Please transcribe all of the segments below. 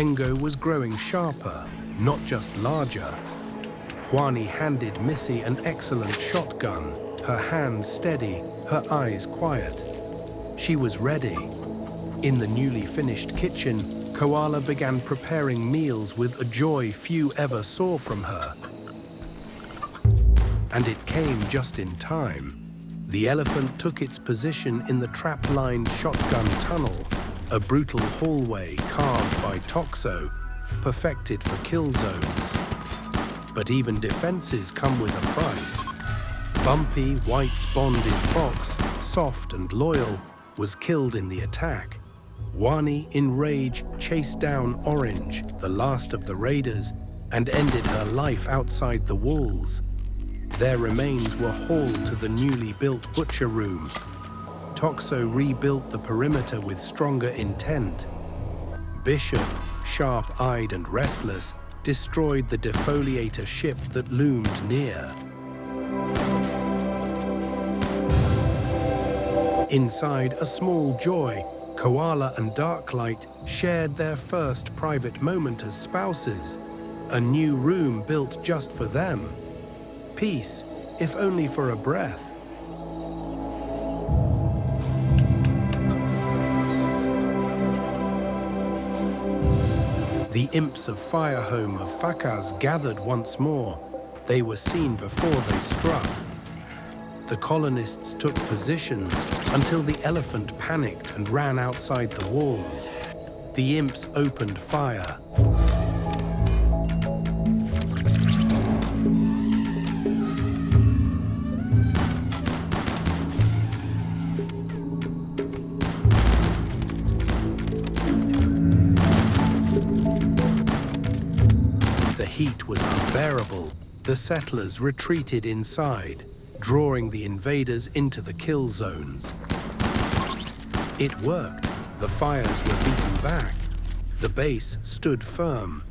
Bengo was growing sharper, not just larger. Juani handed Missy an excellent shotgun, her hands steady, her eyes quiet. She was ready. In the newly finished kitchen, Koala began preparing meals with a joy few ever saw from her. And it came just in time. The elephant took its position in the trap-lined shotgun tunnel, a brutal hallway carved by Toxo, perfected for kill zones. But even defenses come with a price. Bumpy, white-bonded Fox, soft and loyal, was killed in the attack. Juani, in rage, chased down Orange, the last of the raiders, and ended her life outside the walls. Their remains were hauled to the newly built butcher room. Toxo rebuilt the perimeter with stronger intent. Bishop, sharp-eyed and restless, destroyed the defoliator ship that loomed near. Inside a small joy, Koala and Darklight shared their first private moment as spouses, a new room built just for them. Peace, if only for a breath. The imps of Firehome of Fakaz gathered once more. They were seen before they struck. The colonists took positions until the elephant panicked and ran outside the walls. The imps opened fire. The heat was unbearable. The settlers retreated inside, drawing the invaders into the kill zones. It worked. The fires were beaten back. The base stood firm.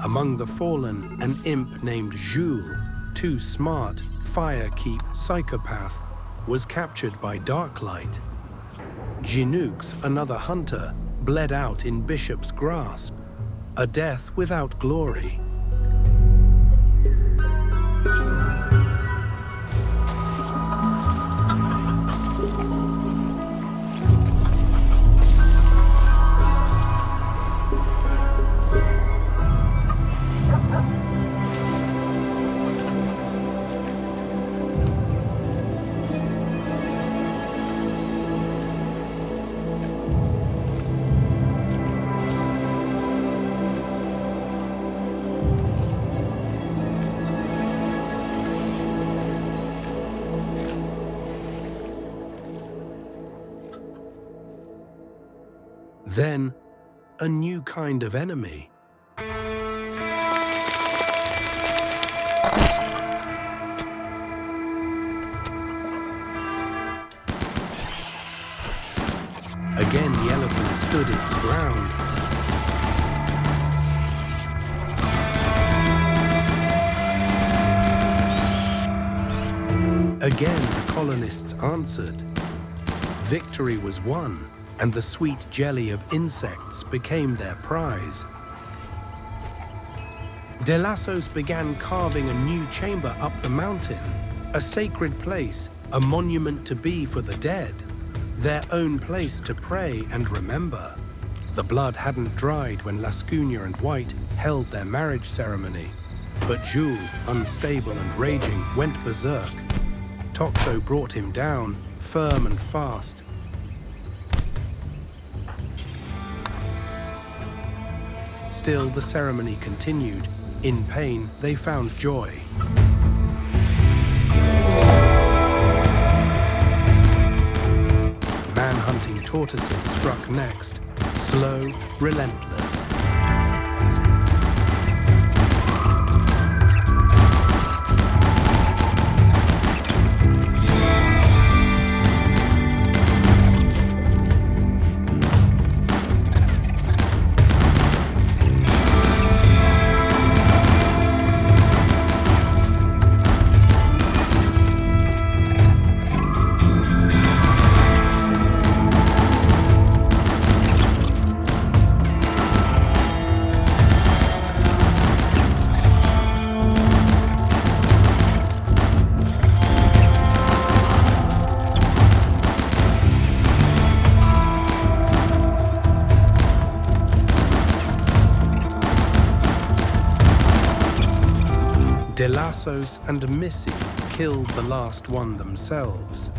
Among the fallen, an imp named Jules, too smart, firekeep psychopath, was captured by Darklight. Jinooks, another hunter, bled out in Bishop's grasp, a death without glory. Then, a new kind of enemy. Again, the elephant stood its ground. Again, the colonists answered. Victory was won, and the sweet jelly of insects became their prize. De Lassos began carving a new chamber up the mountain, a sacred place, a monument to be for the dead, their own place to pray and remember. The blood hadn't dried when Lascugna and White held their marriage ceremony, but Jules, unstable and raging, went berserk. Toxo brought him down, firm and fast. Still, the ceremony continued. In pain, they found joy. Man-hunting tortoises struck next, slow, relentless. Delassos and Missy killed the last one themselves.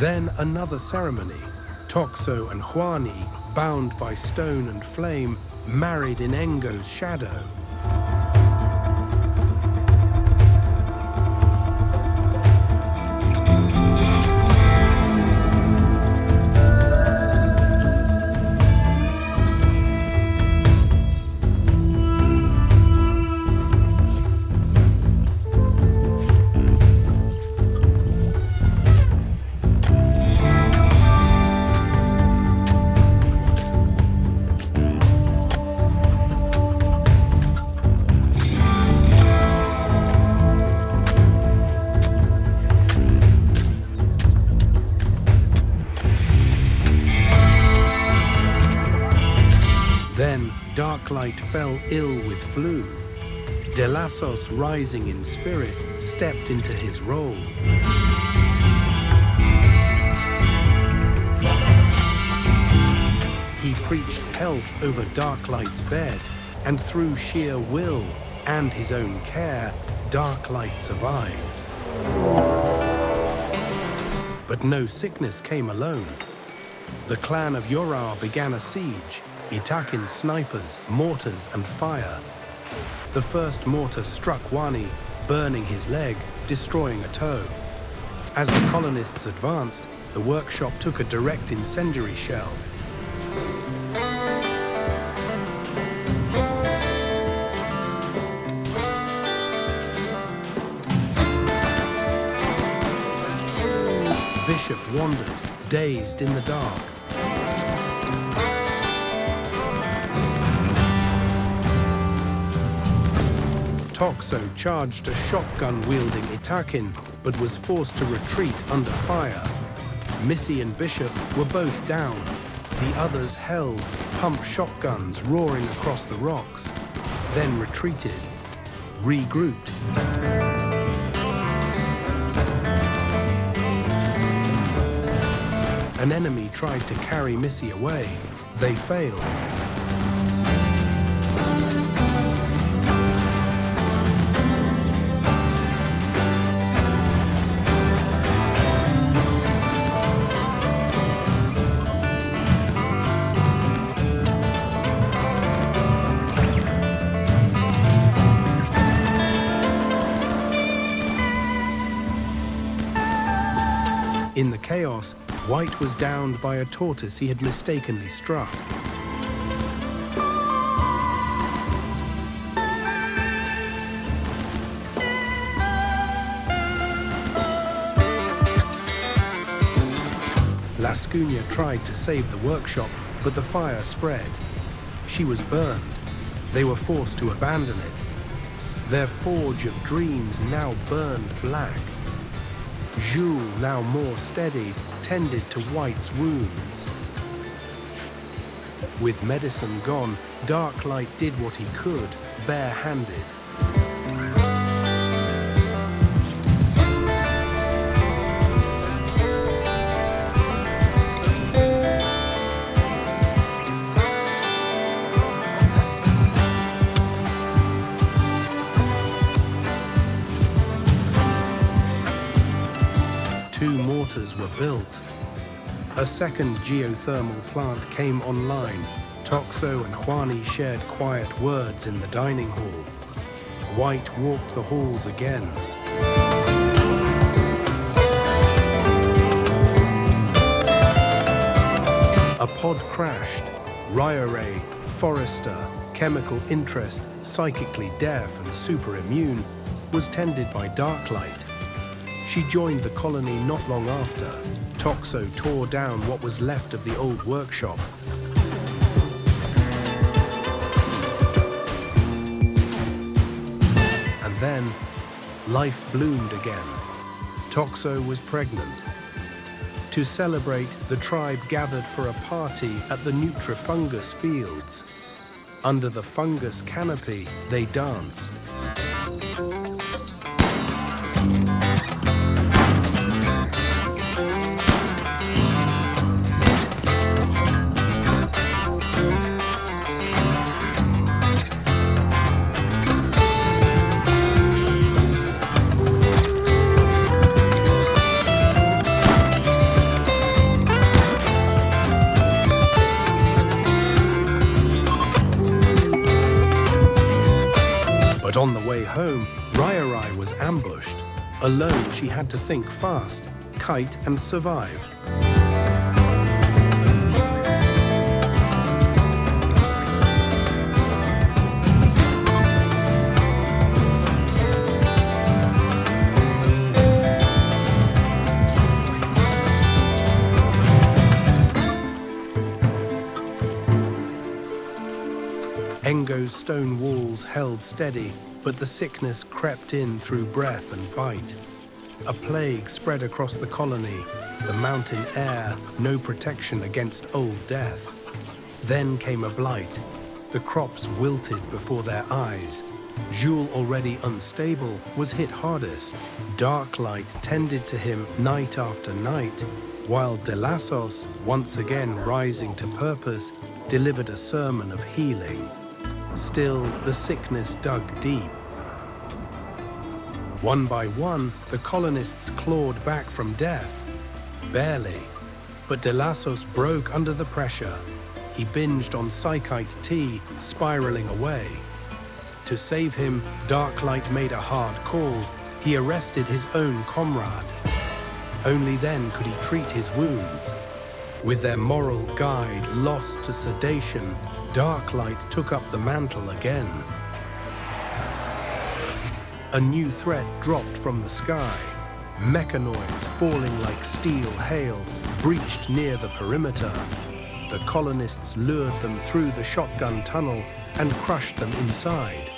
Then another ceremony. Toxo and Juani, bound by stone and flame, married in Engo's shadow. Then Darklight fell ill with flu. Delassos, rising in spirit, stepped into his role. He preached health over Darklight's bed, and through sheer will and his own care, Darklight survived. But no sickness came alone. The clan of Yorar began a siege. Itakin snipers, mortars, and fire. The first mortar struck Juani, burning his leg, destroying a toe. As the colonists advanced, the workshop took a direct incendiary shell. Bishop wandered, dazed in the dark. Toxo charged a shotgun-wielding Itakin, but was forced to retreat under fire. Missy and Bishop were both down. The others held, pump shotguns roaring across the rocks, then retreated, regrouped. An enemy tried to carry Missy away. They failed. In the chaos, White was downed by a tortoise he had mistakenly struck. Lascugna tried to save the workshop, but the fire spread. She was burned. They were forced to abandon it. Their forge of dreams now burned black. Jules, now more steady, tended to White's wounds. With medicine gone, Darklight did what he could, bare-handed. Were built. A second geothermal plant came online. Toxo and Juani shared quiet words in the dining hall. White walked the halls again. A pod crashed. Ryore, Forrester, chemical interest, psychically deaf and super immune, was tended by Darklight. She joined the colony not long after. Toxo tore down what was left of the old workshop. And then, life bloomed again. Toxo was pregnant. To celebrate, the tribe gathered for a party at the Nutrifungus fields. Under the fungus canopy, they danced. But on the way home, Rai was ambushed. Alone, she had to think fast, kite and survive. Engo's stone walls held steady, but the sickness crept in through breath and bite. A plague spread across the colony, the mountain air, no protection against old death. Then came a blight. The crops wilted before their eyes. Jules, already unstable, was hit hardest. Dark light tended to him night after night, while De Lassos, once again rising to purpose, delivered a sermon of healing. Still, the sickness dug deep. One by one, the colonists clawed back from death. Barely. But De Lassos broke under the pressure. He binged on psychite tea, spiraling away. To save him, Darklight made a hard call. He arrested his own comrade. Only then could he treat his wounds. With their moral guide lost to sedation, Darklight took up the mantle again. A new threat dropped from the sky. Mechanoids, falling like steel hail, breached near the perimeter. The colonists lured them through the shotgun tunnel and crushed them inside.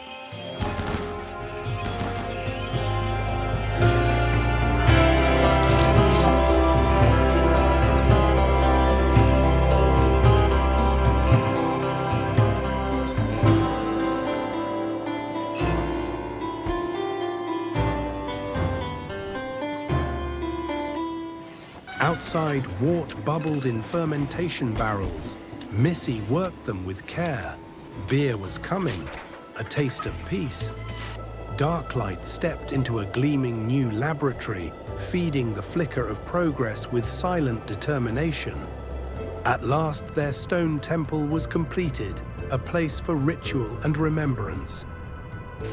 Outside, wort bubbled in fermentation barrels. Missy worked them with care. Beer was coming, a taste of peace. Darklight stepped into a gleaming new laboratory, feeding the flicker of progress with silent determination. At last, their stone temple was completed, a place for ritual and remembrance.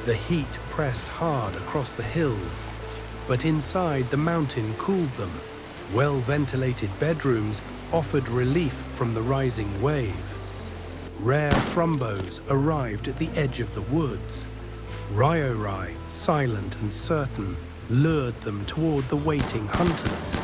The heat pressed hard across the hills, but inside the mountain cooled them. Well-ventilated bedrooms offered relief from the rising wave. Rare Thrumbos arrived at the edge of the woods. Rai, silent and certain, lured them toward the waiting hunters.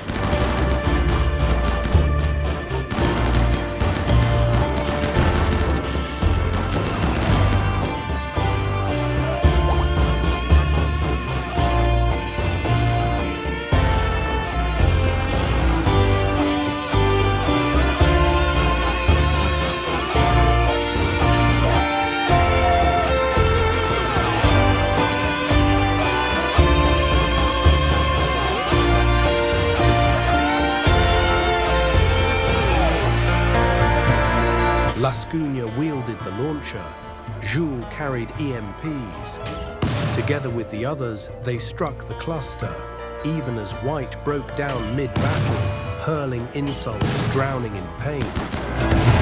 Lascugna wielded the launcher. Jules carried EMPs. Together with the others, they struck the cluster, even as White broke down mid-battle, hurling insults, drowning in pain.